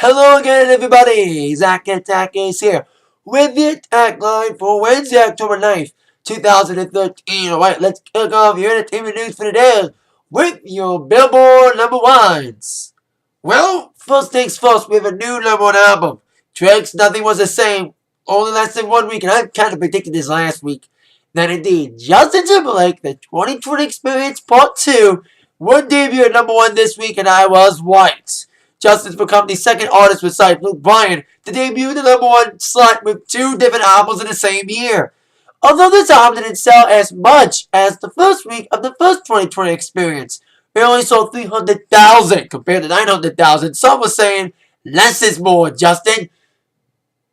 Hello again, everybody. Zach Attack is here with the Attack Line for Wednesday, October 9th, 2013. Alright, let's kick off your entertainment news for today with your Billboard number ones. Well, first things first, we have a new number one album. Drake's Nothing Was the Same only lasted 1 week, and I kind of predicted this last week. That indeed, Justin Timberlake, the 2020 Experience Part 2, would debut at number one this week, and I was right. Justin's become the second artist besides Luke Bryan to debut the number one slot with two different albums in the same year. Although this album didn't sell as much as the first week of the first 2020 Experience, it only sold 300,000 compared to 900,000. Some were saying, less is more, Justin.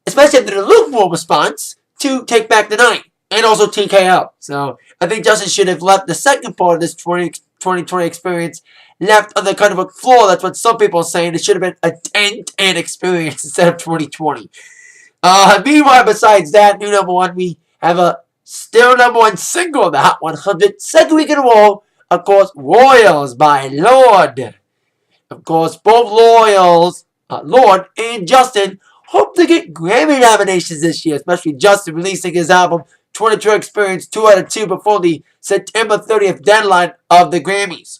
Especially after the lukewarm response to Take Back the Night and also TKO. So I think Justin should have left the second part of this 2020 Experience left on the kind of a floor. That's what some people are saying. It should have been a 10-10 experience instead of 2020. Meanwhile, besides that, new number one, we have a still number one single of the Hot 100, second week in a row. Of course, Royals by Lorde. Of course, both Lorde and Justin, hope to get Grammy nominations this year, especially Justin releasing his album 22 Experience 2 out of 2 before the September 30th deadline of the Grammys.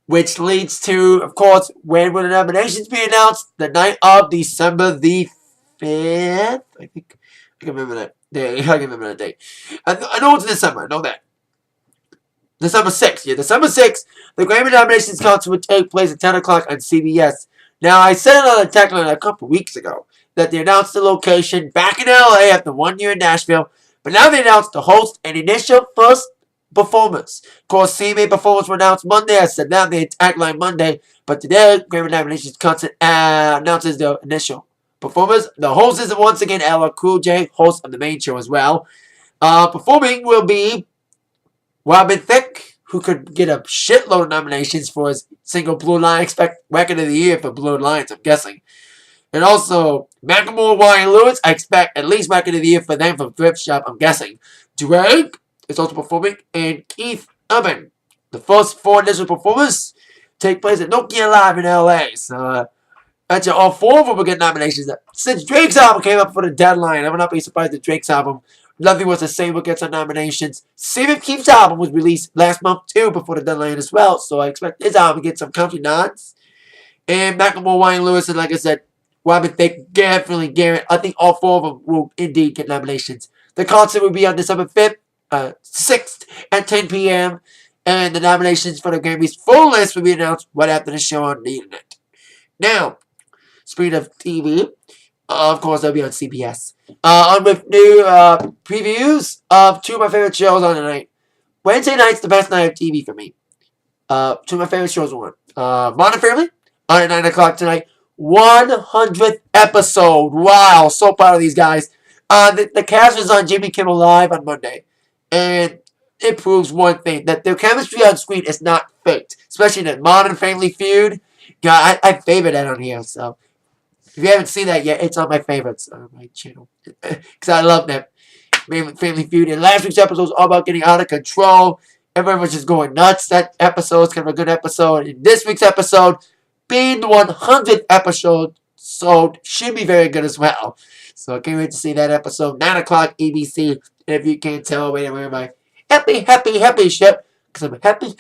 Which leads to, of course, when will the nominations be announced? The night of December the 5th? I can remember that day. I can remember that date. I know it's December. I know that. December 6th. Yeah, December 6th. The Grammy nominations concert would take place at 10 o'clock on CBS. Now, I said it on the Atakline a couple weeks ago that they announced the location back in LA after 1 year in Nashville. But now they announced the host and initial first performers. Of course, CMA performers were announced Monday. I said that the Atakline Monday. But today, Grammy Nominations concert announces the initial performers. The host is once again LL Cool J, host of the main show as well. Performing will be Robin Thicke, who could get a shitload of nominations for his single Blue Line. Expect Record of the Year for Blue Lines, I'm guessing. And also, Macklemore, Wayne Lewis, I expect at least Record of the Year for them from Thrift Shop, I'm guessing. Drake is also performing, and Keith Urban. The first four initial performers take place at Nokia Live in LA. So, that's all four of them will get nominations. Since Drake's album came up for the deadline, I would not be surprised if Drake's album, Nothing Was the Same, will get some nominations. Same if Keith's album was released last month too, before the deadline as well. So I expect his album to get some country nods. And Macklemore, Wayne Lewis, and like I said, Robin Thicke, definitely Garrett. I think all four of them will indeed get nominations. The concert will be on December 5th. 6th at 10 p.m. And the nominations for the Grammys full list will be announced right after the show on the internet. Now, speaking of TV, of course, they'll be on CBS. On with new previews of two of my favorite shows on tonight. Wednesday night's the best night of TV for me. Two of my favorite shows are on Modern Family on at 9 o'clock tonight. 100th episode. Wow, so proud of these guys. The cast was on Jimmy Kimmel Live on Monday. And it proves one thing, that their chemistry on screen is not faked. Especially in the Modern Family feud. God, I favorite that on here. So, if you haven't seen that yet, it's on my favorites on my channel. Because I love that Family feud. And last week's episode was all about getting out of control. Everyone was just going nuts. That episode is kind of a good episode. And this week's episode, being the 100th episode, so should be very good as well. So I can't wait to see that episode. 9 o'clock ABC. And if you can't tell, wait, I'm wearing my happy shirt. Because I'm happy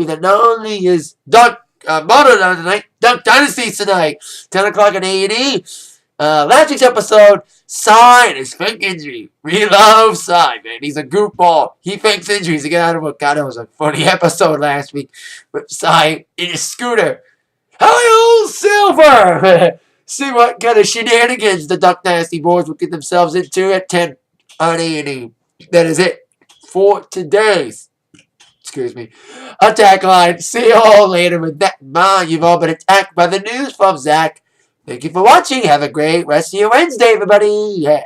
that not only is Dunk Moto on tonight, Dunk Dynasty tonight. 10 o'clock on A&E. Last week's episode, Psy and his fake injury. We love Psy, man. He's a goofball. He fakes injuries to get out of it. God, it was a funny episode last week. With Psy in his scooter. Hello, Silver! See what kind of shenanigans the Duck Dynasty boys will get themselves into at 10 on A&E. That is it for today's, Atakline. See you all later. With that in mind, you've all been attacked by the news from Zach. Thank you for watching. Have a great rest of your Wednesday, everybody. Yeah.